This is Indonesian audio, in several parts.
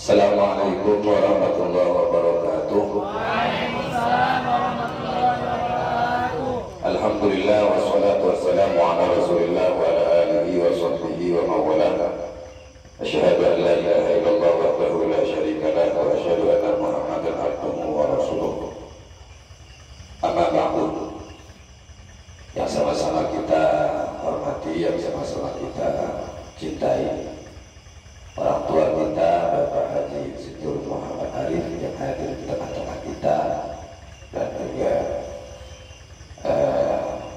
Assalamualaikum warahmatullahi wabarakatuh. Waalaikumsalam warahmatullahi wabarakatuh. Alhamdulillah wassalatu wassalamu ala Rasulillah wa ala alihi wa sahbihi wa mawala. Asyhadu an la ilaha illallah wahdahu la syarika lah wa asyhadu anna Muhammadan abduhu wa rasuluh. Amma ba'du. Yang sama-sama kita hormati, yang sama-sama kita cintai, orang tua kita Bapak Haji Sidur Muhammad Arif yang hadir di tengah-tengah kita, dan juga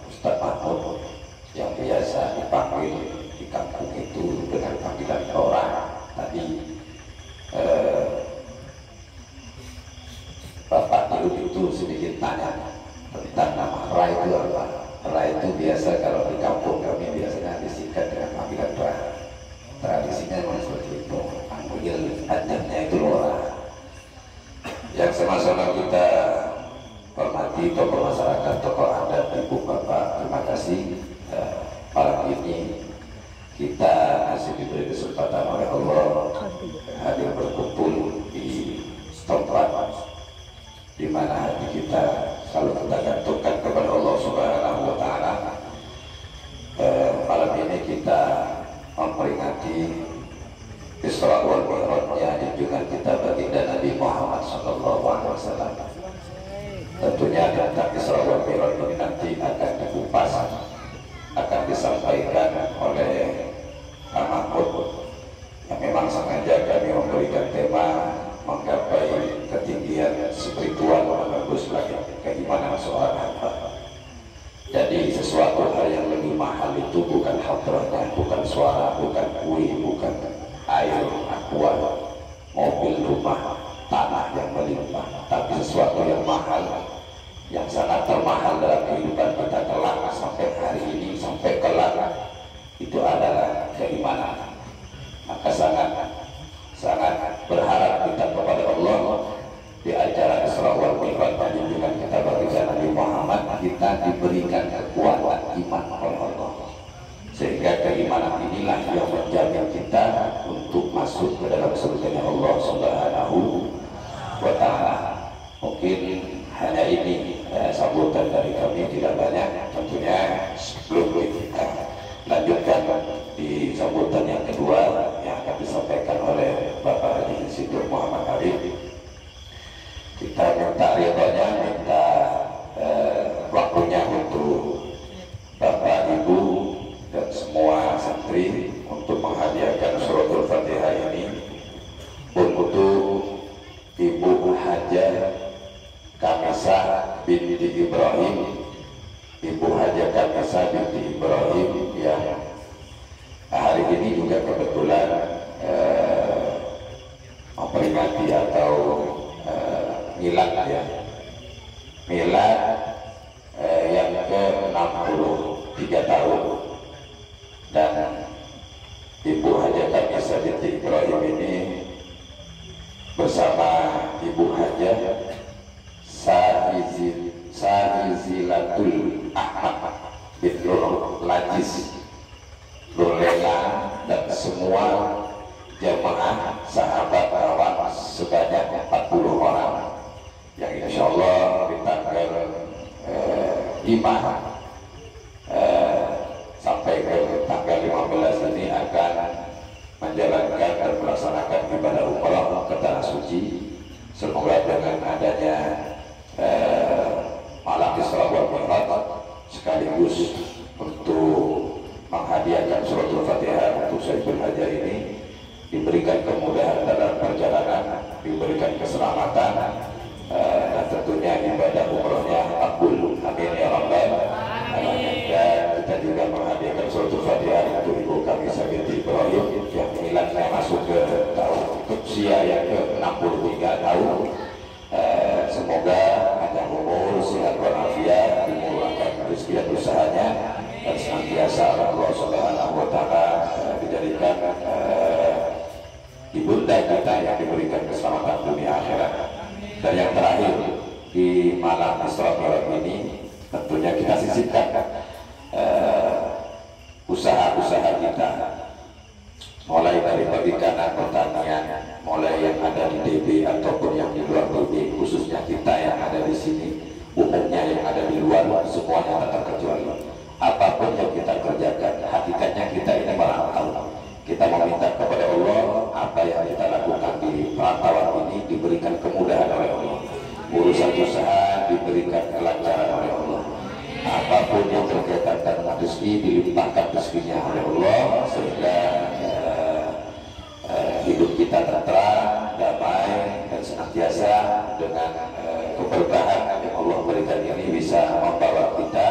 Ustaz Mahmud yang biasa dipanggil di kampung itu dengan panggilan orang. Tadi Bapak Tiru itu sedikit tanya tentang nama Rai itu apa. Rai itu biasa kalau di kampung kami biasanya disingkat dengan panggilan Rai. Tradisinya memang seperti itu, panggil adabnya itu Lora. Yang sama-sama kita hormati tokoh masyarakat, tokoh adat, ibu bapak, terima kasih. Malam ini kita masih diberi kesempatan oleh Allah hadir berkumpul di tempat di mana hati kita selalu kita gantungkan kepada Allah Subhanahu wa Ta'ala. Malam ini kita memperingati Isra wal Mi'rajnya junjungan kita baginda Nabi Muhammad SAW. Tentunya tentang Isra wal Mi'raj ini nanti akan dikupas, akan disampaikan oleh Pak Mahmud, yang memang sengaja kami memberikan tema menggapai ketinggian spiritual menembus langit keimanan seorang hamba. Jadi sesuatu hal yang lebih mahal itu bukan hadrahnya, bukan suara, bukan kue, bukan air, aqua, mobil, rumah, tanah yang melimpah, tapi sesuatu yang mahal, yang sangat termahal dalam kehidupan kita kelak sampai hari ini, sampai kelak, itu adalah keimanan. Maka sangat berharap kita kepada Allah di acara Isra wal Mi'raj junjungan kita baginda Nabi Muhammad, kita diberikan kekuatan iman oleh Allah, sehingga keimanan inilah yang menjaga kita untuk masuk ke dalam surganya Allah Subhanahu wa Ta'ala. Mungkin hanya ini sambutan dari kami, tidak banyak. Tentunya sebelum kita lanjutkan di sambutan yang kedua yang akan disampaikan oleh Bapak Haji Sidur Muhammad Arif, kita minta ridhonya, minta waktunya untuk Bapak, Ibu, dan semua santri untuk menghadiahkan suratul Fatihah ini untuk Ibu Hajah Kamisa binti Ibrahim, Ibu Hajah Kamisa binti Ibrahim yang hari ini juga kebetulan memperingati atau milad ya, milad yang ke-63 tahun, dan Ibu Hajah Kamisa binti Ibrahim ini bersama Ibu Hajah Sahizilatul Ahmad bin Nur Lajis Lulela dan semua jamaah sahabat kawan sebanyak 40 orang yang insya Allah di tanggal 5 sampai ke tanggal 15 ini akan menjalankan dan melaksanakan ibadah umrah ke Tanah Suci. Semoga dengan adanya malam Isra wal Mi'raj sekaligus untuk menghadiahkan suratul Fatihah untuk Sayyidul Hajar ini diberikan kemudahan dalam perjalanan, diberikan keselamatan, dan tentunya ibadah umrohnya makbul. Amin ya rabbal alamin. Dan kita juga menghadiahkan suratul Fatihah untuk Ibu Kamisa binti Ibrahim yang miladnya masuk ke tahun usia yang ke-63 tahun. Semoga panjang umur, sehat walafiat, dimurahkan rezeki dan usahanya, dan senantiasa Allah Subhanahu wa Ta'ala dijadikan ibunda kita yang diberikan keselamatan dunia akhirat. Dan yang terakhir di malam Isra Mi'raj ini tentunya kita sisipkan usaha-usaha kita, mulai dari perikanan, pertanian, mulai yang DB ataupun yang di luar DB, khususnya kita yang ada di sini, umumnya yang ada di luar, semuanya tak terkecuali. Apapun yang kita kerjakan, hakikatnya kita ini merantau. Kita meminta kepada Allah apa yang kita lakukan di perantauan ini diberikan kemudahan oleh Allah. Urusan usaha diberikan kelancaran oleh Allah. Apapun yang berkaitan dengan rezeki dilimpahkan rezekinya oleh Allah, sehingga hidup kita tentram, damai, dan senantiasa dengan keberkahan yang Allah berikan ini bisa membawa kita,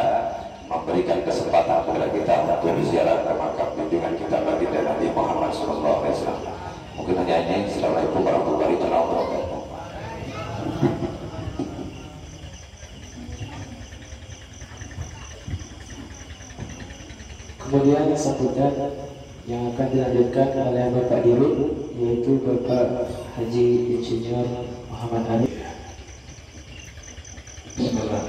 memberikan kesempatan kepada kita untuk berziarah ke makam junjungan kita baginda Nabi Muhammad SAW. Mungkin hanya ini. Assalamualaikum warahmatullahi wabarakatuh. Kemudian sambutan yang akan dilanjutkan oleh Bapak Dirut, yaitu Bapak Haji Insinyur Muhammad Arif. Bismillah.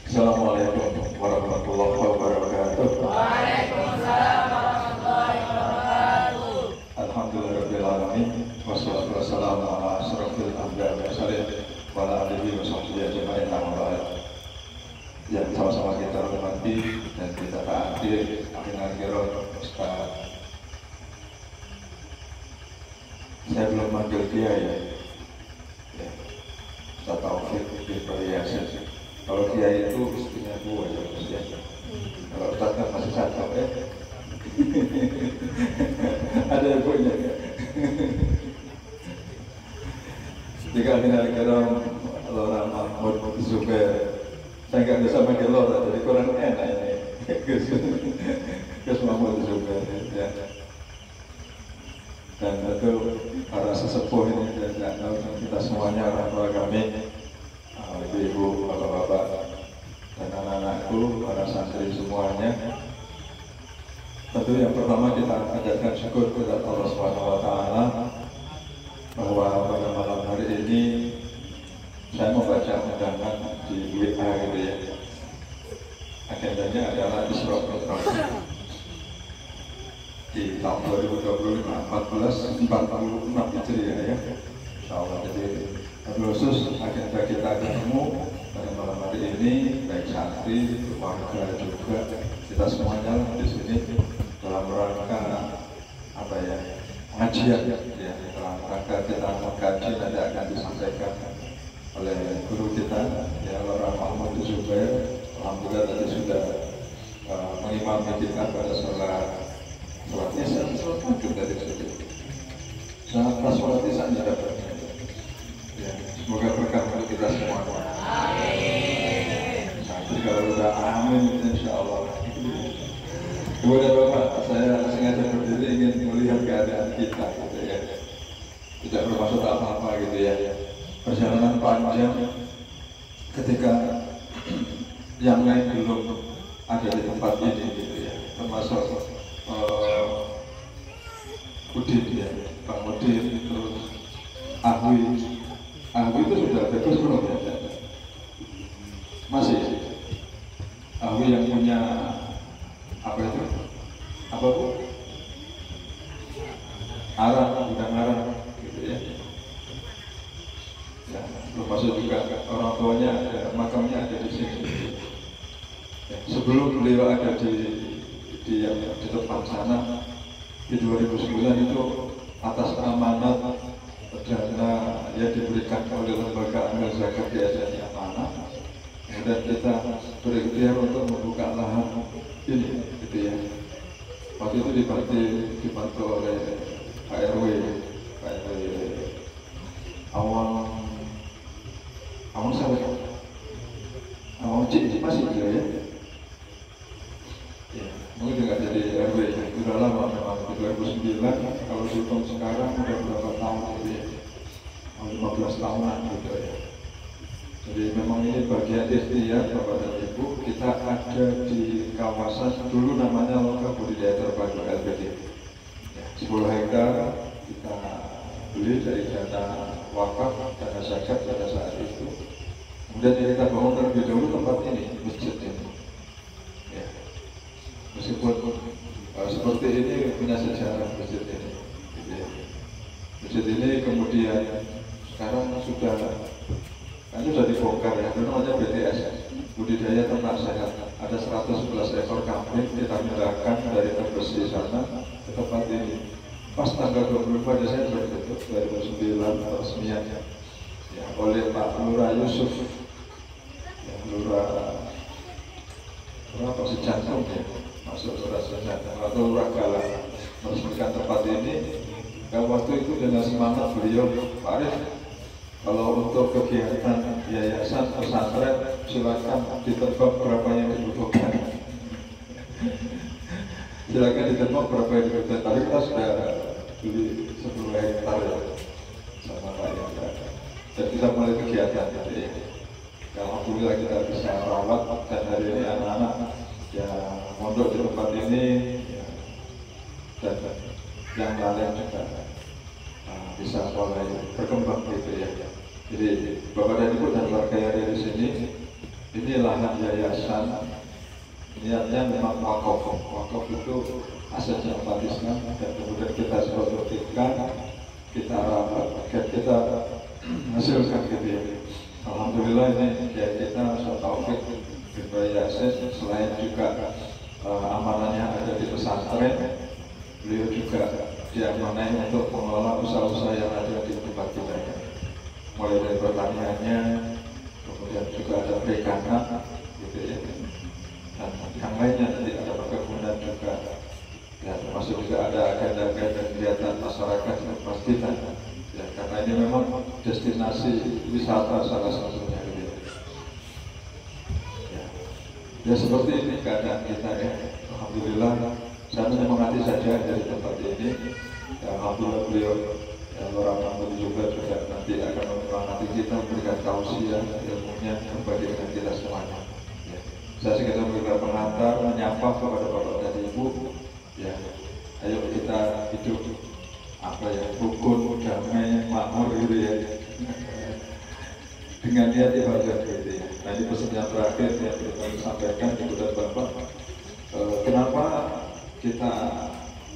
Assalamualaikum warahmatullahi wabarakatuh. Waalaikumsalam warahmatullahi wabarakatuh. Alhamdulillahirabbil alamin. Wassalatu wassalamu ala asyrofil anbiya'i wal mursalin wa ala alihi wa sahbihi ajma'in. Yang sama-sama kita hormati dan kita taati akhir-akhir Ustaz. Saya belum manggil Kiai ya. Ustaz Taufik Yasin. Kalau Kiai itu istrinya dua ya. Kalau Ustaz kan masih satu ya. Ada ibunya ya. Jika akhir-akhir Lora Mahmud Zubair, saya nggak bisa manggil Lora, jadi kurang enak ini. Gus Mahmud Zubair ya. Dan tentu para sesepuh ini dan kita semuanya, orang tua kami, ibu-ibu, bapak-bapak, dan anak-anakku, para santri semuanya. Tentu yang pertama kita panjatkan syukur kepada Allah SWT bahwa pada malam hari ini saya membaca undangan di WA gitu ya. Agendanya adalah Isra Mi'raj di tahun 2025 1446 Hijriah ya. Insyaallah, jadi khusus agenda kita ketemu pada malam hari ini, baik santri, keluarga juga kita semuanya di sini dalam rangka apa ya, pengajian ya, dalam rangka kita mengkaji nanti akan disampaikan oleh guru kita ya, Lora Mahmud Zubair. Alhamdulillah tadi sudah mengimami kita pada sholat Isya, sholat maghrib tadi sudah. Sangat pas sholat Isya dapat. Ya, semoga berkah untuk kita semua. Amin. Sampai kalau udah amin, insya Allah. Ibu dan Bapak, saya sengaja berdiri ingin melihat keadaan kita, gitu ya. Tidak bermaksud apa-apa gitu ya. Perjalanan panjang ketika yang lain belum ada di tempat ini, gitu ya. Termasuk Udin ya, Pak Udin, terus Ahwi itu sudah bebas belum ya? Masih. Ahwi yang punya apa itu? Apa bu? Arah, gudang arah, gitu ya. Ya, termasuk juga orang tuanya, ya, makamnya ada di sini. Ya, sebelum beliau ada di depan sana di 2009 itu atas amanat dana yang diberikan oleh lembaga amil zakat biasanya amanah, kemudian kita berikhtiar untuk membuka lahan ini, gitu ya. Waktu itu dibantu oleh Pak RW awal sawit, awal cik masih dia ya. Mungkin juga jadi RW sudah lama memang di 2009. Kalau dihitung sekarang udah berapa tahun gitu ya, 15 tahunan gitu ya. Jadi memang ini bagian ikhtiar Bapak dan Ibu. Kita ada di kawasan dulu namanya Lokal Budidaya Terpadu LPD ya, 10 hektar kita beli dari dana wakaf, dana zakat pada saat itu. Kemudian kita bangun terlebih dahulu tempat ini, masjid ini ya. Meskipun seperti ini punya sejarah masjid ini gitu ya. Masjid ini kemudian sekarang sudah dibongkar ya, itu namanya BTS, budidaya ternak sehat. Ada 111 ekor kambing kita pindahkan dari Tebesi sana ke tempat ini. Pas tanggal 25 Desember 2009 resmiannya ya, oleh Pak Lurah Yusuf, ya, Lurah Sejantung ya, masuk Lurah Sejantung atau Lurah Galang meresmikan tempat ini. Waktu itu dengan semangat beliau, Pak Arif, kalau untuk kegiatan yayasan pesantren silakan ditebak berapa yang dibutuhkan. Silakan ditebak berapa yang dibutuhkan. Tapi kita sudah beli 10 hektar ya sama Pak Yanda. Dan kita mulai kegiatan tadi. Alhamdulillah kita bisa rawat dan hari ini anak-anak yang mondok di tempat ini ya, dan yang lain juga bisa mulai berkembang gitu ya. Jadi Bapak dan Ibu dan warga yang ada di sini, ini lahan yayasan, niatnya memang wakaf. Wakaf itu aset yang Islam dan kemudian kita sebutkan, kita rawat, kita hasilkan gitu ya. Alhamdulillah ini ya kita taufik beryayasan, selain juga amanahnya ada di pesantren, beliau juga diamanai untuk mengelola usaha-usaha yang ada di tempat kita ya. Mulai dari pertaniannya, kemudian juga ada perikanan gitu ya, dan yang lainnya nanti ada perkebunan juga ya, termasuk juga ada agenda-agenda kegiatan masyarakat dan masjidan ya, karena ini memang destinasi wisata salah satunya gitu ya, seperti ini keadaan kita ya. Alhamdulillah saya menyemangati saja dari tempat ini ya, alhamdulillah beliau ya, orang juga nanti akan menyemangati kita, memberikan tausiah ilmunya berbagi dengan kita semuanya ya. Saya sekedar memberikan pengantar, menyapa kepada Bapak dan Ibu ya, ayo kita hidup apa ya, rukun, damai, makmur gitu ya, dengan niat ibadah gitu ya. Nah ini pesan yang terakhir yang kita sampaikan Ibu dan Bapak, kenapa kita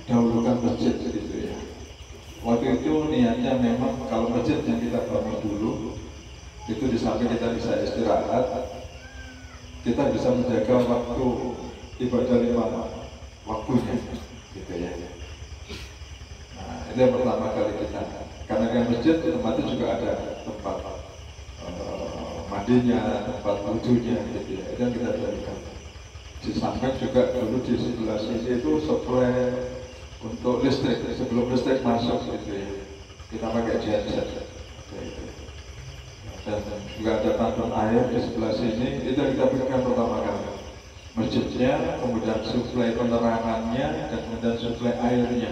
dahulukan masjid gitu ya. Waktu itu niatnya memang kalau masjid yang kita bangun dulu itu di samping kita bisa istirahat, kita bisa menjaga waktu ibadah 5 waktunya gitu ya. Nah itu yang pertama kali kita, karena di masjid tempatnya juga ada tempat mandinya, tempat wudhunya gitu ya. Itu yang kita lakukan. Di samping juga dulu di sebelah sini itu supply untuk listrik, sebelum listrik masuk gitu ya, kita pakai genset gitu. Dan juga ada tandon air di sebelah sini, itu yang kita berikan pertama kali masjidnya, kemudian suplai penerangannya, dan kemudian suplai airnya.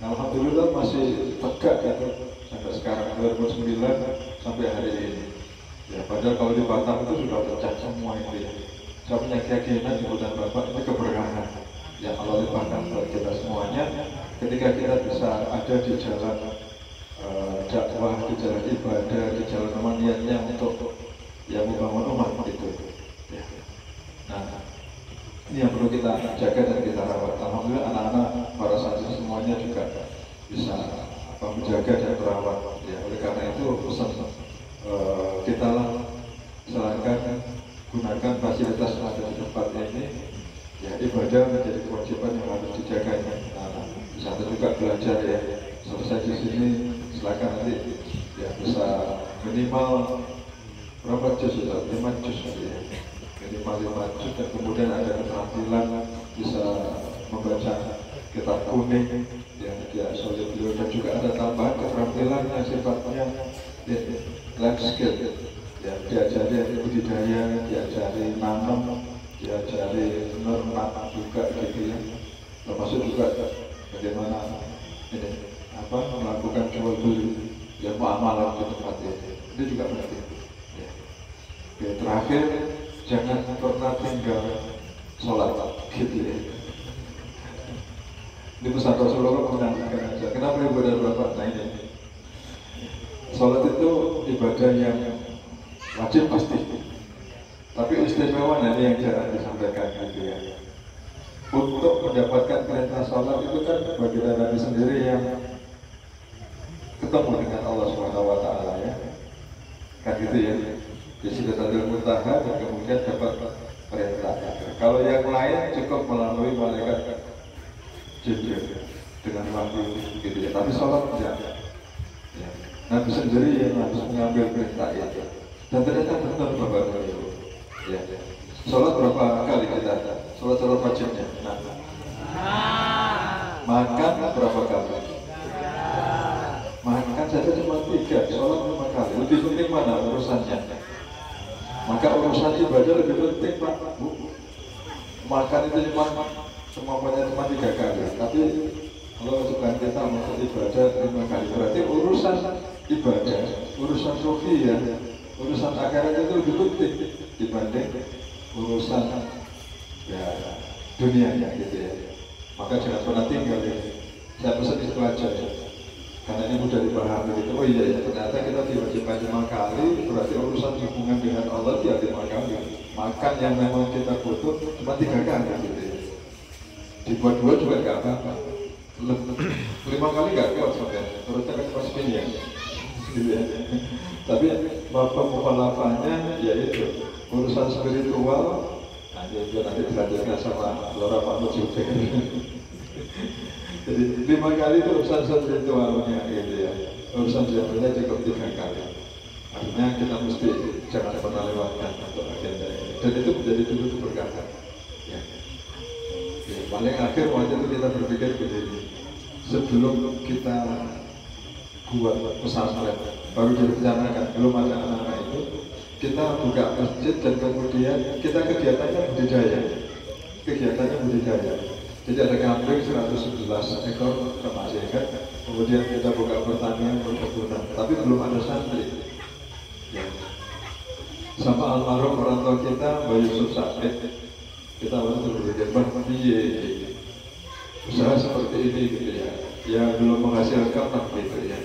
Nah, alhamdulillah masih tegak gitu sampai sekarang 2009 sampai hari ini ya, padahal kalau di Batam itu sudah pecah semua itu ya. Saya punya keyakinan Ibu dan Bapak ini keberkahan yang Allah limpahkan buat kita semuanya ketika kita bisa ada di jalan dakwah, di jalan ibadah, di jalan niatnya untuk yang membangun umat itu ya. Nah ini yang perlu kita jaga dan kita rawat. Alhamdulillah anak-anak para santri semuanya juga bisa menjaga dan merawat ya. Oleh karena itu pesan kita silakan gunakan fasilitas yang ada di tempat ini ya, ibadah menjadi kewajiban yang harus dijaganya. Nah, bisa juga belajar ya, selesai di sini silakan nanti ya bisa minimal berapa juz ya, 5 juz ya, minimal 5 juz, dan kemudian ada keterampilan bisa membaca kitab kuning ya, dia solid beliau, dan juga ada tambahan keterampilan yang sifatnya life skill ya, diajari budidaya, diajari nanam, diajari nernak juga gitu ya, termasuk juga bagaimana ini melakukan jual beli ya, muamalah di tempat ini juga penting ya. Oke, terakhir jangan pernah tinggal sholat gitu ya. Ini pesan Rasulullah menanyakan aja, kenapa Ibu dan Bapak? Nah ini sholat itu ibadah yang wajib pasti, tapi istimewa nanti yang jarang disampaikan gitu ya. Untuk mendapatkan perintah sholat itu kan bagi Nabi sendiri yang ketemu dengan Allah SWT ya. kan gitu ya. Di Sidratul Muntaha dan kemudian dapat perintah. Kalau yang lain cukup melalui malaikat Jibril dengan wahyu gitu ya. Tapi sholat tidak. Ya. Nabi sendiri yang harus mengambil perintah itu. Dan ternyata benar Bapak Ibu. Ya. Sholat berapa kali kita? Sholat wajibnya. Makan berapa kali? Makan saja cuma 3, sholat 5 kali. Lebih penting mana urusannya? Maka urusan ibadah lebih penting Pak Bu. Makan itu semuanya cuma 3 kali. Tapi kalau bukan kita untuk ibadah 5 kali, berarti urusan ibadah, urusan sufi ya, urusan akhirat itu lebih penting dibanding urusan ya dunianya gitu ya. Maka jangan pernah tinggal ya. Saya pesan itu aja ya. Karena ini mudah dipahami gitu. Oh iya ya, ternyata kita diwajibkan 5 kali, berarti urusan hubungan dengan Allah ya 5 kali. Makan yang memang kita butuh cuma 3 kali gitu ya. Dibuat 2 juga nggak apa-apa. 5 kali nggak kuat sampai. Terusnya kan pas ya. Gitu ya. Tapi bapak mukhalafahnya yaitu urusan spiritual. Nah, dia nanti dilanjutkan sama Lora Pak juga. Jadi 5 kali itu urusan spiritualnya gitu ya. Urusan spiritualnya cukup 3 kali. Artinya kita mesti jangan pernah lewatkan untuk agenda ini. Dan itu menjadi dulu keberkahan. Ya. Ya, paling akhir waktu itu kita berpikir begini. Sebelum kita buat pesantren, baru direncanakan, belum ada anak-anak itu, kita buka masjid dan kemudian kita kegiatannya budidaya. Jadi ada kambing 111 ekor sama kan. Kemudian kita buka pertanian, perkebunan, tapi belum ada santri. Ya. Sama almarhum orang tua kita, Mbak Yusuf Said, kita waktu itu berpikir, usaha seperti ini gitu ya, yang belum menghasilkan gitu ya.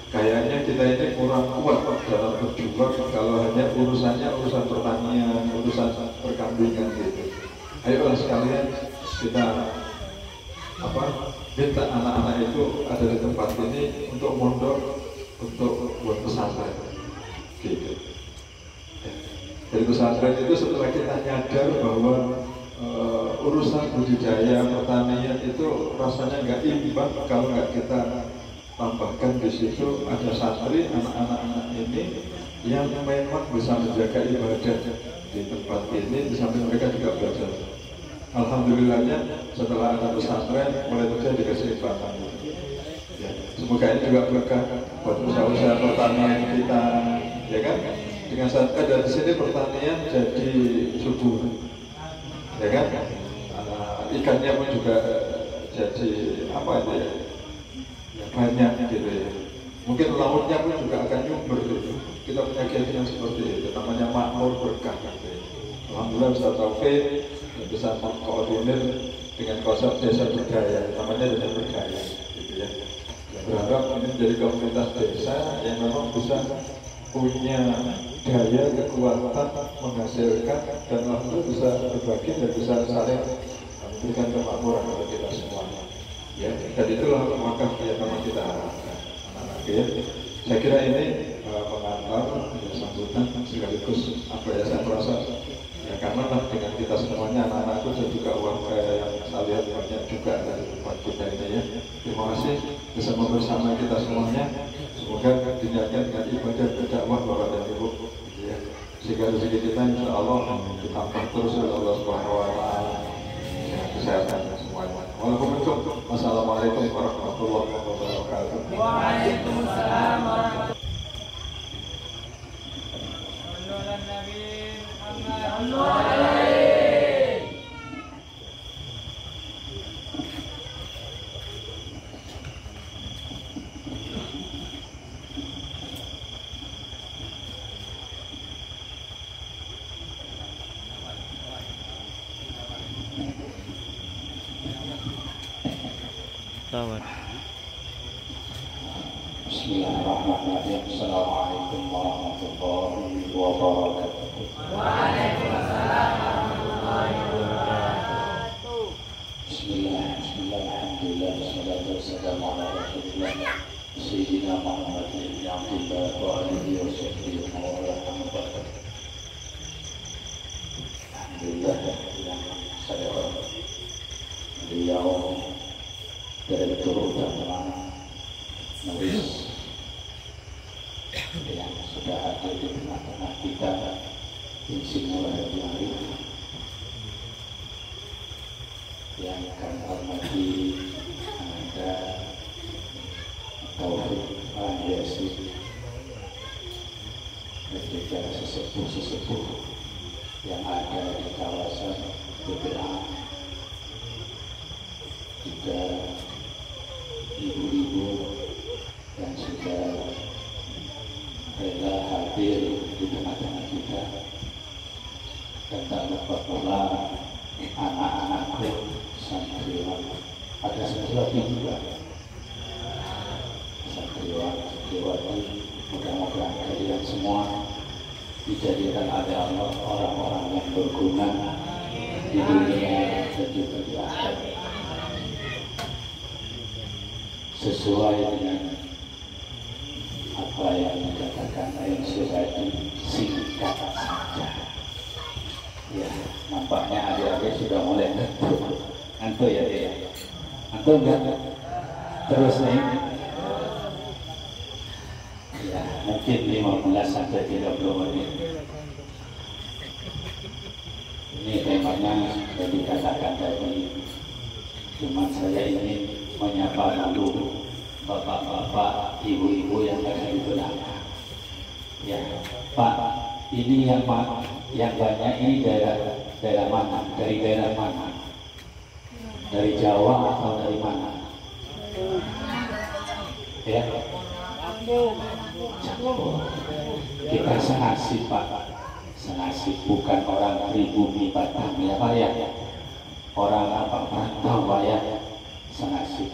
Kayaknya kita ini kurang kuat dalam berjuang kalau hanya urusan pertanian, urusan perkambingan gitu. Ayolah sekalian kita minta anak-anak itu ada di tempat ini untuk mondok, untuk buat pesantren gitu. Dari pesantren itu setelah kita nyadar bahwa urusan budidaya pertanian itu rasanya nggak imbang kalau nggak kita tambahkan di situ ada santri anak-anak ini yang memang bisa menjaga ibadah di tempat ini, di samping mereka juga belajar. Alhamdulillahnya setelah ada pesantren mulai terjadi keseimbangan. Ya, semoga ini juga berkah buat usaha-usaha pertanian kita, ya kan? Dengan saat dari sini pertanian jadi subur, ya kan? Ikannya pun juga jadi banyak gitu ya. Mungkin lautnya pun juga akan nyumber gitu. Kita punya keyakinan seperti itu, namanya makmur berkah gitu ya. Alhamdulillah Ustaz Taufik bisa mengkoordinir dengan konsep desa berdaya, namanya desa berdaya gitu ya. Berharap ini menjadi komunitas desa yang memang bisa punya daya kekuatan menghasilkan dan alhamdulillah bisa berbagi dan bisa saling memberikan kemakmuran kepada kita semuanya. Ya, dan itulah wakaf yang memang kita harapkan anak-anak ya. Saya kira ini pengantar ya, sambutan sekaligus apa ya saya merasa ya karena lah dengan kita semuanya anak-anakku dan juga warga yang saya lihat banyak juga dari tempat kita ini ya. Terima kasih bersama bersama kita semuanya. Semoga diniatkan dengan ibadah berdakwah Bapak dan Ibu ya. Sehingga rezeki kita insya Allah ditambah terus oleh Allah Subhanahu wa taala. Kesehatan semuanya. Waalaikumsalam. Wassalamualaikum warahmatullahi wabarakatuh. Waalaikumsalam warahmatullahi wabarakatuh. Bismillahirrahmanirrahim. Assalamualaikum warahmatullahi wabarakatuh. Waalaikumsalam warahmatullahi wabarakatuh. Bismillah, alhamdulillah, wassalatu wassalamu ala rasulillah Sayyidina Muhammad bin Abdullah wa alihi wa sahbihi wa man wala. Alhamdulillah yang saya hormati beliau Direktur Utama Nuris yang sudah hadir di tengah-tengah kita, Insinyur Haji Arif, yang kami hormati Anda Taufik Andiasi, dan juga sesepuh-sesepuh yang ada di kawasan BPA, juga ibu-ibu yang sudah rela hadir di tengah-tengah kita, dan tak lupa pula anak-anakku santriwan, ada santriwati juga, santriwati, mudah-mudahan kalian semua dijadikan oleh Allah orang-orang yang berguna di dunia dan juga di akhirat, sesuai dengan apa yang dikatakan yang sudah disingkat saja. Ya, nampaknya adik-adik sudah mulai ngantuk ya dia. Ngantuk enggak? Terus nih. Ya, mungkin 15 sampai 30 menit. Ini temanya sudah dikatakan tadi. Cuma saya ingin menyapa dulu bapak-bapak, ibu-ibu yang ada di belakang. Ya, Pak, ini yang banyak ini daerah mana? Dari daerah mana? Dari Jawa atau dari mana? Ya, Jawa. Kita senasib, Pak. Senasib, bukan orang pribumi Batam ya Pak ya. Orang apa perantau Pak ya. Senasib.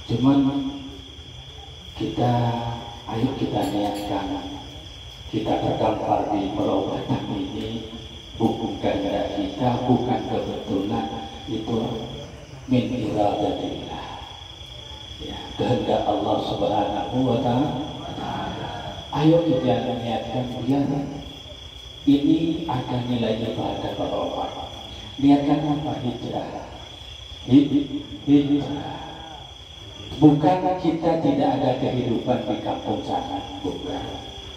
Cuman ayo kita niatkan, kita terdampar di Pulau Batam ini bukan kehendak kita, bukan kebetulan, itu min iradatillah, ya, kehendak Allah Subhanahu wa Ta'ala. Ayo kita niatkan biar ini ada nilai ibadah barokah. Niatkan apa? Hijrah. Hijrah. Bukan kita tidak ada kehidupan di kampung sana,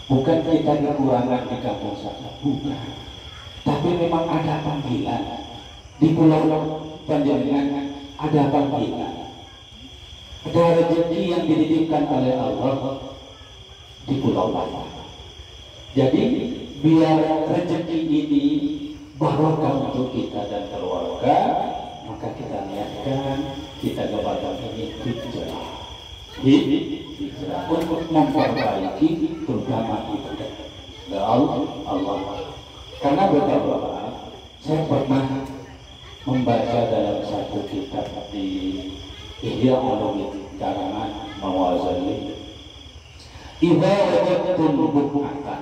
bukan kita kekurangan di kampung sana, bukan. Tapi memang ada panggilan di Pulau Panjenengan, ada panggilan, ada rezeki yang dititipkan oleh Allah di Pulau Batam. Jadi biar rezeki ini barokah untuk kita dan keluarga, maka kita niatkan kita ke Batam ini hijrah untuk memperbaiki terutama ibadah Allah. Karena betapa saya pernah membaca dalam satu kitab di Ihya Ulumuddin karangan Mawazali, idza wajadtum buq'atan,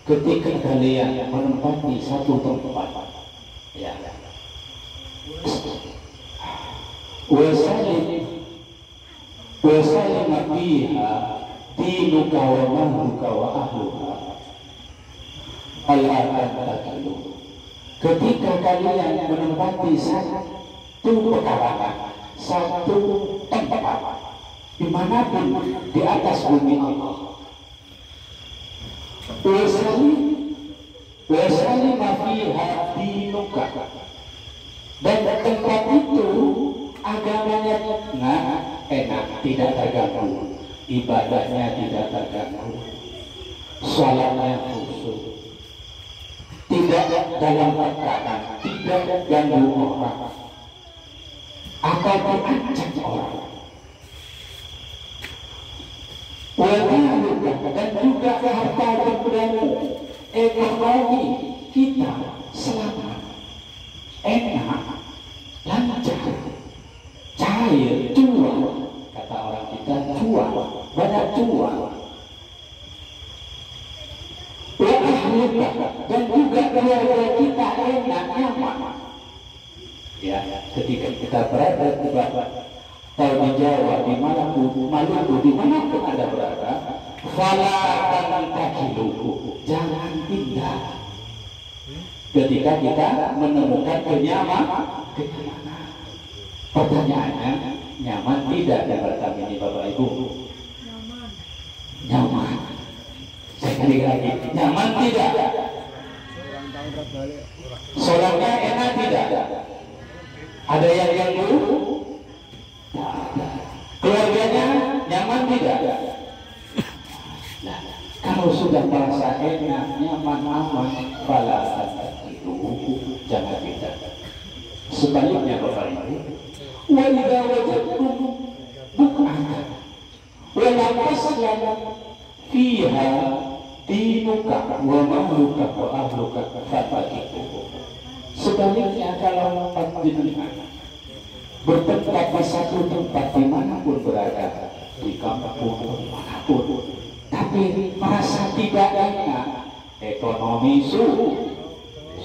ketika kalian menempati satu tempat, ya, wasalim fiha dinuka wa mahluka wa ahluha al-atalu. Ketika kalian menempati satu pekarangan, satu tempat dimanapun di atas bumi Allah, wasalim fiha dinuka, dan tempat itu agamanya enak, tidak terganggu, ibadahnya tidak terganggu, sholatnya khusyuk, tidak dalam tekanan, tidak ganggu orang atau mengancam orang. Dan juga harta benda, ekonomi kita selamat, enak, lancar, cair, cuan, kata orang kita cuan, banyak cuan. Dan juga keluarga kita enak, nyaman. Ya, ketika kita berada di Kalau di Jawa, dimanapun, Maluku, dimanapun Anda berada, fala tantakilu, jangan pindah. Ketika kita menemukan kenyamanan, pertanyaannya, nyaman tidak di Batam ini Bapak Ibu? Nyaman. Saya kali lagi, nyaman tidak? Sholatnya enak tidak? Ada yang ganggu? Tidak ada. Keluarganya nyaman tidak? Nah, kalau sudah merasa enak, nyaman, aman, balasan itu jangan pindah. Sebaliknya Bapak Ibu, wa idza wajadtum buk'atan wa lam taslam fiha dinuka wa mahluka wa ahluka fatakitu. Sebaliknya kalau panjenengan bertempat di satu tempat dimanapun berada, di kampung manapun, tapi merasa tidak enak, ekonomi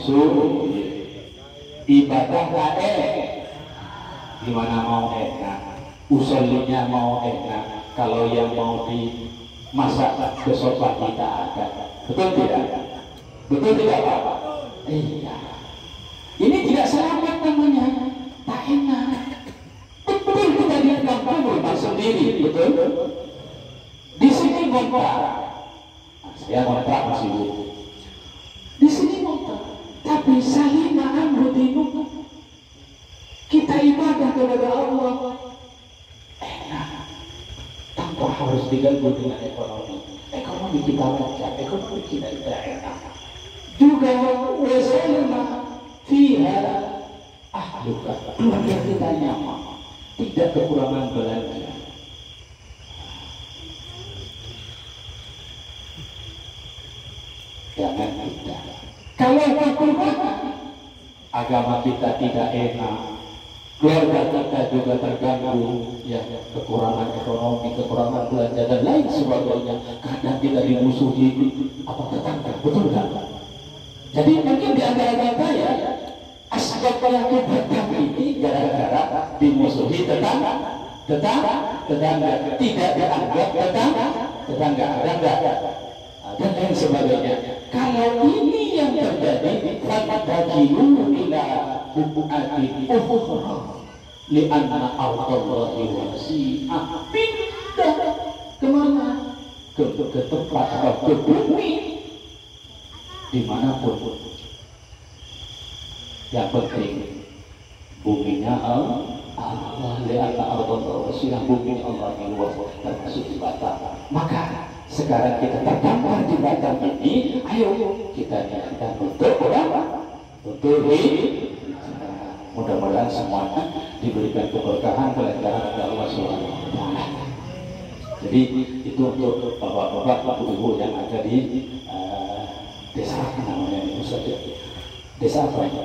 sulit, ibadah tak enak, gimana mau enak, usulinya mau enak, kalau yang mau dimasak besok pagi tak ada, betul tidak? Betul tidak Pak? Iya. Ini tidak selamat namanya, tak enak. Betul kita di kampung rumah sendiri, betul? Di sini ngontrak, saya ngontrak masih Bu. Di sini ngontrak, tapi salima amru dinuk. Kita ibadah kepada Allah enak, tanpa harus diganggu dengan ekonomi. Ekonomi kita lancar, ekonomi kita tidak enak. Juga wasalima fiha ahluka, keluarga kita nyaman, tidak kekurangan belanja. Jangan kita. Kalau kekurangan agama kita tidak enak, keluarga kita juga terganggu, ya kekurangan ekonomi, kekurangan belanja dan lain sebagainya. Kadang kita dimusuhi apa tetangga, betul nggak? Jadi mungkin di antara kita ya, asbab pelaku Batam ini gara-gara dimusuhi tetangga, tidak dianggap tetangga, dan lain sebagainya. Kalau ini yang terjadi, fatakilu ila bu'atin ukhra li'anna ardallahi wasi'ah, pindah kemana? Ke tempat atau ke bumi dimanapun. Yang penting buminya Allah, li'anna ardallahi wasi'ah, buminya Allah yang luas termasuk di Batam. Maka sekarang kita terdampar di Batam ini, ayo kita niatkan untuk apa? Untuk mudah-mudahan semuanya diberikan keberkahan, kelancaran dari Allah Subhanahu wa Ta'ala. Jadi itu untuk bapak-bapak, ibu-ibu yang ada di desa apa namanya itu saja. Desa apa ya?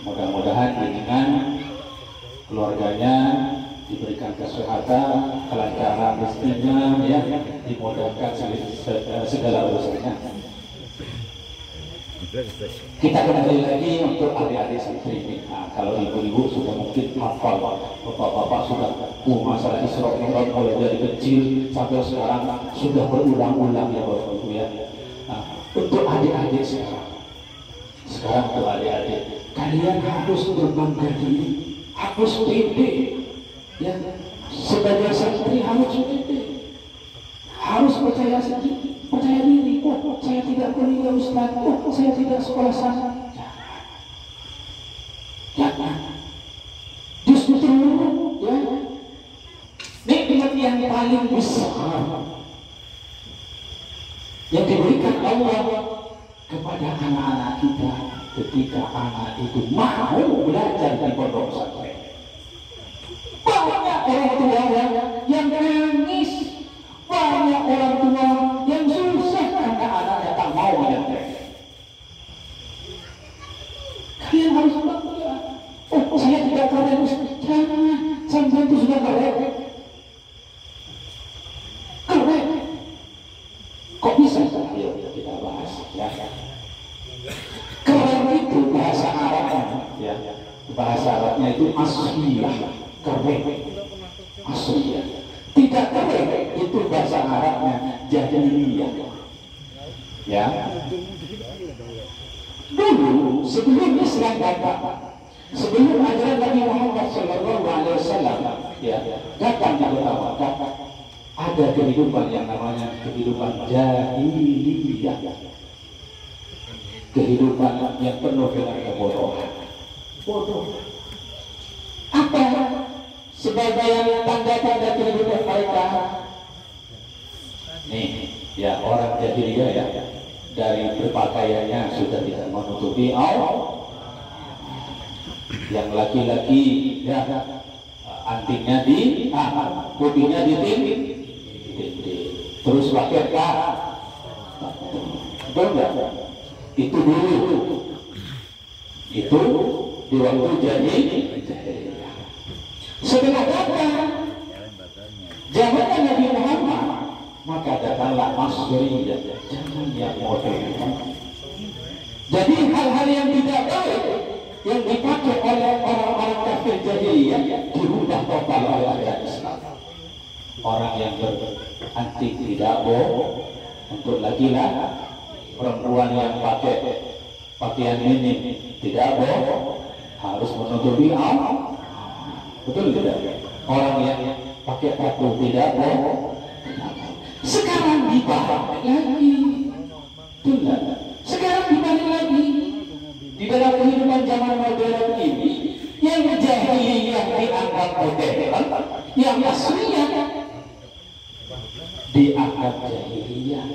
Mudah-mudahan dengan keluarganya diberikan kesehatan, kelancaran rezekinya, ya, dimudahkan segala urusannya. Kita kembali lagi untuk adik-adik santri ini. Nah, kalau ibu-ibu sudah mungkin hafal, bapak-bapak sudah masalah Isra Mi'raj mulai dari kecil sampai sekarang sudah berulang-ulang ya Bapak Ibu ya. Nah, untuk adik-adik sekarang untuk adik-adik, kalian harus berbangga diri, harus pede. Ya, sebagai santri harus pede, harus percaya diri. Oh, saya tidak kuliah Ustaz, oh, saya tidak sekolah sana. Jangan. Justru ya, nikmat yang paling besar yang diberikan Allah kepada anak-anak kita ketika anak itu mau belajar di pondok pesantren. Banyak orang tua yang nangis, banyak orang tua yang susah karena anaknya tak mau menyantren. Kalian harus bangga. Oh, saya tidak keren. Jangan, sampai itu sudah keren. Keren. Kok bisa? Ayo kita bahas ya. Keren itu bahasa Arab ya. bahasa Arabnya itu asliyah, kering, asliyah. Tidak kering itu bahasa Arabnya jahiliyah. Ya. Dulu sebelum Islam datang, sebelum ajaran Nabi Muhammad SAW ya datang di kota Makkah, ada kehidupan yang namanya kehidupan jahiliyah, kehidupan yang penuh dengan kebodohan. Bodoh. Apa sebagai tanda-tanda kehidupan mereka? Nih, ya orang jahiliyah ya, dari berpakaiannya sudah tidak menutupi aurat. Yang laki-laki ya antingnya di putihnya di terus pakai betul enggak? Itu dulu, itu di waktu jahiliyah. Setelah datang zaman Nabi Muhammad, maka datanglah Masriyah, zaman yang modern. Jadi hal-hal yang tidak baik yang dipakai oleh orang-orang kafir jahiliyah dirubah total oleh ajaran Islam. Orang yang berantik tidak boleh, untuk laki-laki, perempuan yang pakai pakaian ini tidak boleh, harus menutupi aurat. Betul tidak? Orang yang pakai tato tidak boleh. Sekarang dibalik lagi, betul. Sekarang dibalik lagi di dalam kehidupan zaman modern ini, yang jahiliyah dianggap modern, yang aslinya dianggap jahiliyah,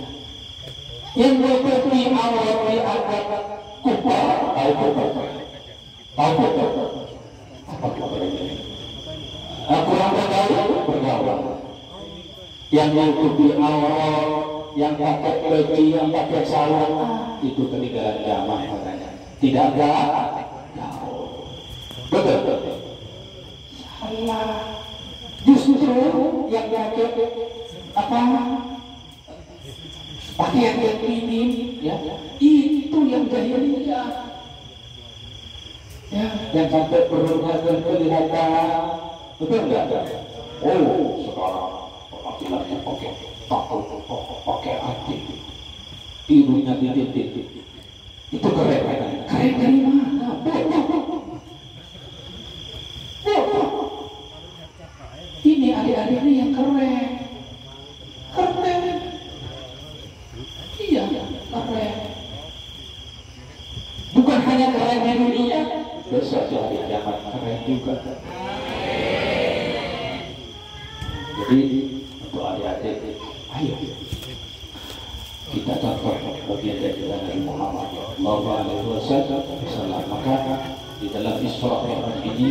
yang menutupi aurat dianggap kufar. Tahu kufar? Tahu kufar? Apa kufar ini? Kurang bergaul. Yang menutupi aurat, yang pakai peci, yang pakai sarung, itu ketinggalan zaman katanya. Tidak gaul. Betul. Salah. Justru yang pakai apa? Pakaian yang ini, ya, itu yang jahiliyah. Ya, yang sampai perutnya kelihatan. Betul enggak? Oh, sekarang laki-laki pakai tato, pakai anting, hidungnya titik-titik. Itu keren, keren dari mana? Bodoh. Ini adik-adik ini yang keren. Iya, keren. Bukan hanya keren di dunia, besok di hari kiamat keren juga. Jadi untuk adik-adik, ayo kita contoh bagian dari Nabi Muhammad SAW. Maka di dalam Isra Mi'raj ini,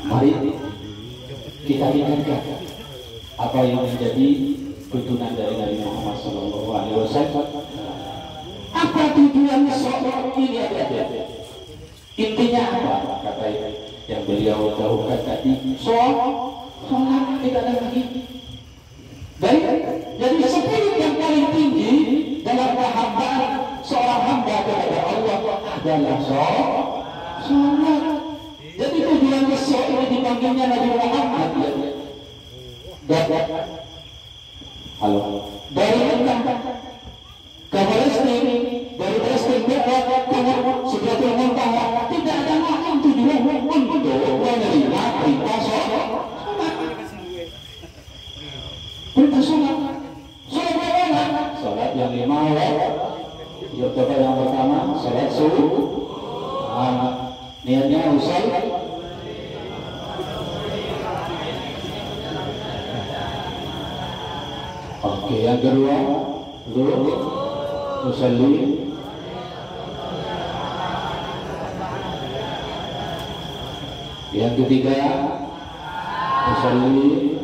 mari kita ingatkan apa yang menjadi tuntunan dari Nabi Muhammad SAW. Apa tujuan Isra ini ada? Intinya apa? Kata yang beliau jauhkan tadi, sholat tidak ada lagi. Jadi spirit yang paling tinggi dalam kehambaan seorang hamba kepada Allah adalah sholat. Jadi tujuan Isra ini dipanggilnya Nabi Muhammad. Halo. Dari Mekah ke Palestina, dari Palestina ke Sidratul Muntaha, tidak ada lain tujuan untuk menerima perintah sholat. Perintah sholat. Sholat bagaimana? Sholat yang 5 waktu. Ya, coba yang pertama, sholat subuh. Niatnya usai. Oke, yang kedua, usalli. Yang ketiga, usalli.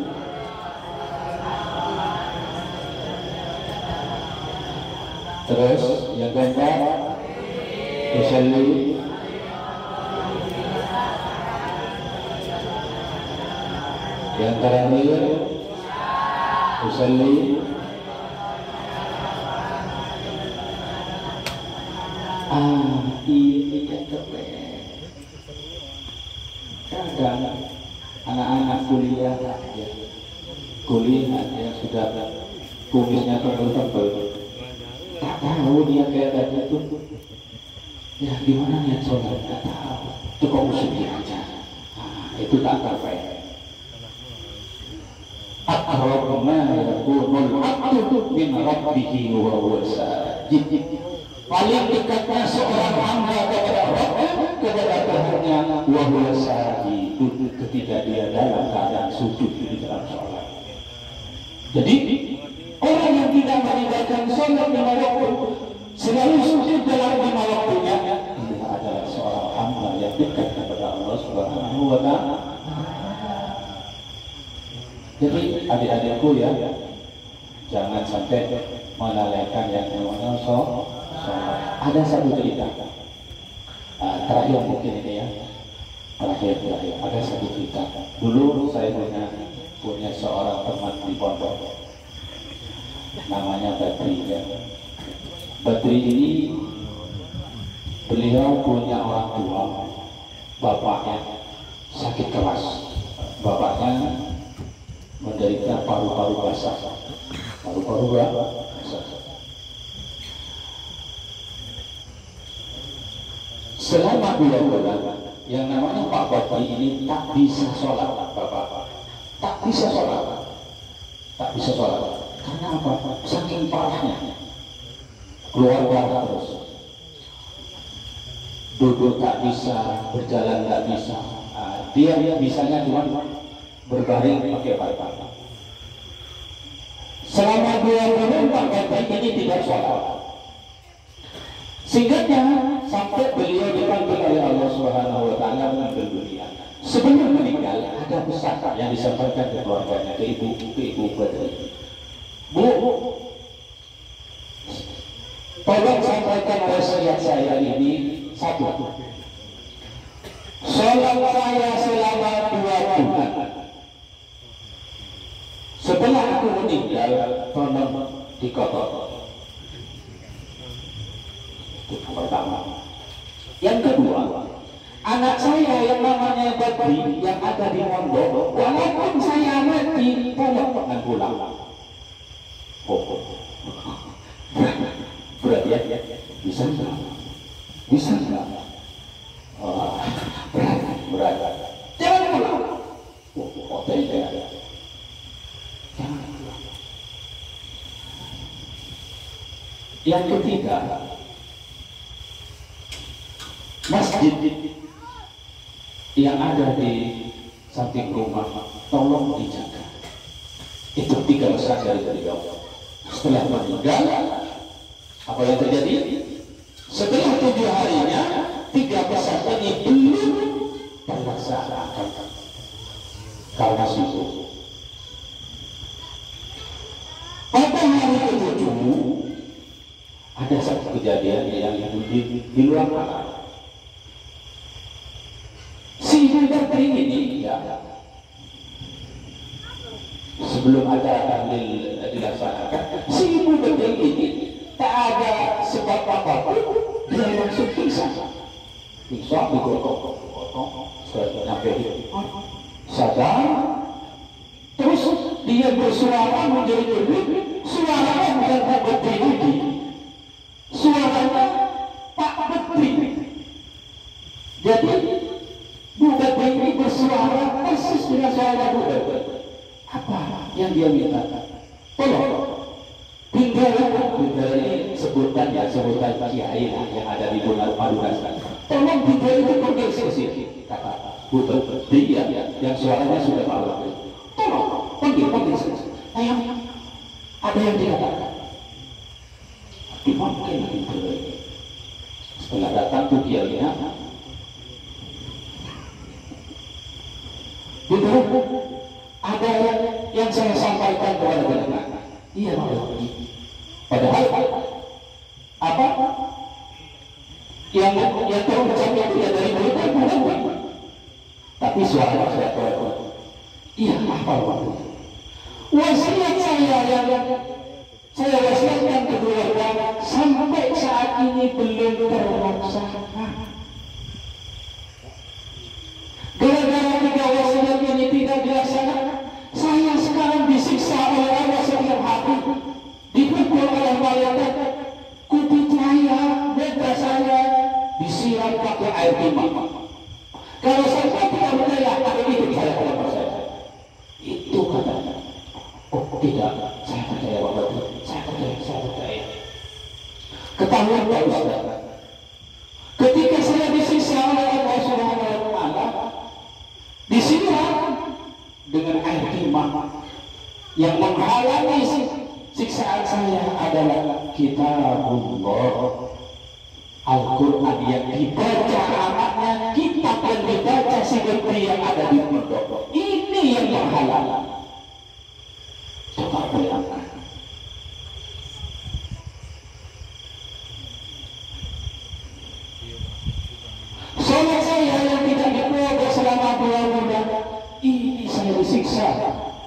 Terus yang keempat, usalli. Yang terakhir, usalli. Ini yang keren. kuliah yang sudah kumisnya tebel-tebel, tak tahu dia kayak tadi itu. Ya gimana niat sholat, tak tahu. Cukup usuli aja. Nah, itu tak terbaik. Aqrabu ma yakunul abdu min rabbihi wa huwa sajid. Paling dekatnya seorang hamba kepada Rabbnya, kepada Tuhannya, wa huwa sajid, ketika dia dalam keadaan sujud di dalam sholat. Jadi orang yang tidak meninggalkan sholat lima waktu, selalu sujud dalam lima waktunya, dia adalah seorang hamba yang dekat kepada Allah Subhanahu wa Ta'ala. Jadi adik-adikku ya, jangan sampai melalaikan yang namanya sholat. Ada satu cerita, terakhir mungkin ini ya, terakhir ada satu cerita. Dulu saya punya seorang teman di pondok, namanya Badri ya. Badri ini beliau punya orang tua, bapaknya sakit keras, bapaknya menderita paru-paru basah, paru-paru basah. Selama 2 bulan, yang namanya Pak Badri ini tak bisa sholat, bapak, tak bisa sholat, tak bisa sholat. Karena apa? Saking parahnya, keluar darah terus, duduk tak bisa, berjalan tak bisa. Dia bisanya cuma berbaring pakai bantal. Selama 2 bulan Pak Badri ini tidak sholat. Singkatnya, sampai beliau dipanggil oleh Allah Subhanahu wa Ta'ala mengambil dunia. Sebelum meninggal, ada pesan yang disampaikan ke keluarganya, ke ibu Badri. Bu, tolong sampaikan wasiat saya ini satu. Sholat saya selama 2 bulan. Setelah aku meninggal, tolong dikotor. Itu pertama. Yang kedua, anak saya yang namanya Badri yang ada di pondok, walaupun saya mati, tolong jangan pulang. Berat ya? Bisa nggak? Bisa nggak? Berat. Jangan pulang. Jangan pulang. Yang ketiga, masjid yang ada di samping rumah tolong dijaga. Itu 3 pesan dari beliau. Setelah meninggal, apa yang terjadi? Setelah 7 harinya, 3 pesan ini belum terlaksanakan karena sibuk. Pada hari ke-7 ada satu kejadian yang di luar akal. Si Ibu Badri ini ya, sebelum ada tahlil dilaksanakan, si Ibu Badri ini tak ada sebab apapun, dia langsung pingsan. Pingsan digotong, sampai sadar, terus dia bersuara menjerit-jerit, suaranya bukan Pak Badri lagi, suaranya Pak Badri. Jadi Bu Badri ini bersuara persis dengan suara Bu Badri. Apa yang dia minta? Tolong pindah ini sebutan kiai yang ada di Madura. Tolong pindah itu pergi ke sini. Kata Bu Badri yang suaranya sudah malu. Tolong pergi sini. Ada yang dikatakan. Dimana itu? Setelah datang tuh kiainya, ada yang saya sampaikan kepada mereka. Iya, padahal apa yang terucap itu ya dari mulut bukan, tapi suara saya keluar. Iya, apa waktu itu? Wasiat saya yang saya wasiatkan ke keluarga sampai saat ini belum terlaksana. Gara-gara 3 wasiat ini tidak dilaksanakan, saya sekarang disiksa pakai air timah. Kalau saya tidak percaya, tapi itu saya tidak percaya. Itu katanya. Oh tidak, saya percaya Pak Badri. Saya percaya. Ketahuan Pak Ustaz. Ketika saya disiksa oleh Allah Subhanahu wa Ta'ala, disiram dengan air timah yang menghalangi siksaan saya adalah Kitabullah, Al-Quran yang dibaca anaknya, kitab yang dibaca seperti yang ada di pondok. Ini yang menghalangi. Coba bayangkan. Sholat saya yang tidak dijaga selama 2 bulan, ini saya disiksa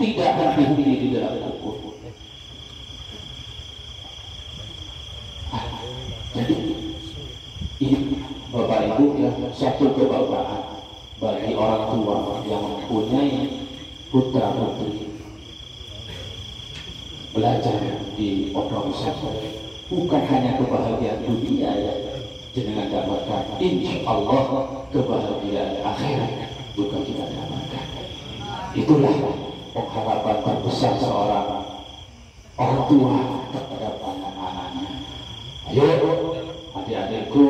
tidak henti di dalam kubur. Jadi ini Bapak Ibu ya, satu kebanggaan bagi orang tua yang mempunyai putra putri belajar di pondok pesantren. Bukan hanya kebahagiaan dunia ya jenengan dapatkan, insya Allah kebahagiaan akhirat juga kita dapatkan. Itulah pengharapan terbesar seorang orang tua kepada anak-anaknya. Ayo adik-adikku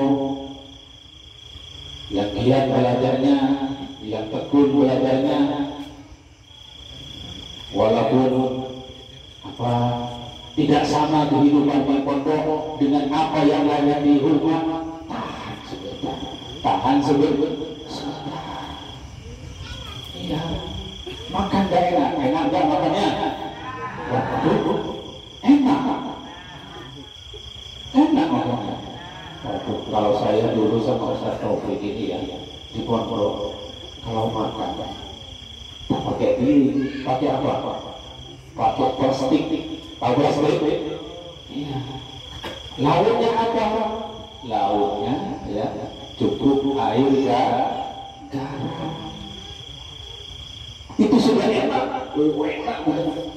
yang giat belajarnya, yang tekun belajarnya, walaupun tidak sama kehidupan di pondok dengan apa yang ada di rumah, tahan sebentar. Iya, makan gak enak gak makannya? Waduh, enak makannya. Waduh, kalau saya dulu sama Ustaz Taufik ini ya di pondok, kalau makan tak pakai piring, pakai apa? Pakai plastik. Tahu plastik? Iya. Lauknya apa? Lauknya ya cukup air garam. Itu sudah enak.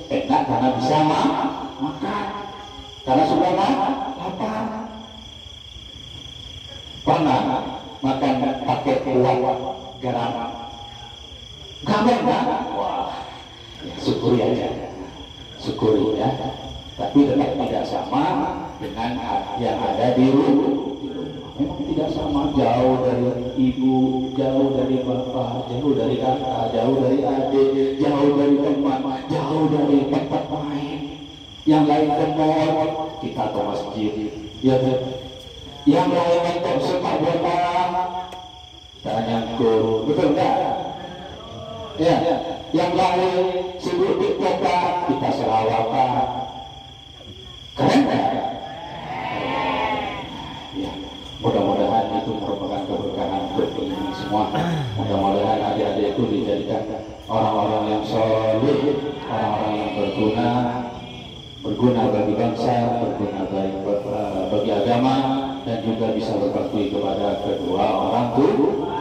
Enak karena bisa makan. Karena sudah lapar. Pernah makan pakai kuah garam? Garam. Wah, ya, syukuri aja. Syukuri ya. Tapi tetap tidak sama dengan yang ada di rumah. Memang tidak sama, jauh dari ibu, jauh dari bapak, jauh dari kakak, jauh dari adik, jauh dari teman, jauh dari tempat main. Yang lain ke mall, kita ke masjid, ya kan? Yang lain mentok sepak bola, kita nyangkul, betul enggak? Ya, yang lain sibuk di kota, kita selawakan. Keren enggak? Ya. Mudah-mudahan itu merupakan keberkahan untuk ini semua. Mudah-mudahan adik-adik itu dijadikan orang-orang yang soleh, orang-orang yang berguna bagi bangsa, berguna bagi agama, dan juga bisa berbakti kepada kedua orang tua.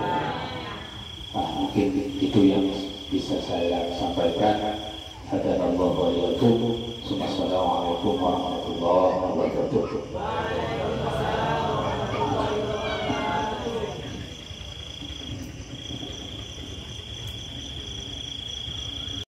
Nah, mungkin itu yang bisa saya sampaikan. Hadanallahu wa iyyakum. Assalamualaikum warahmatullahi wabarakatuh.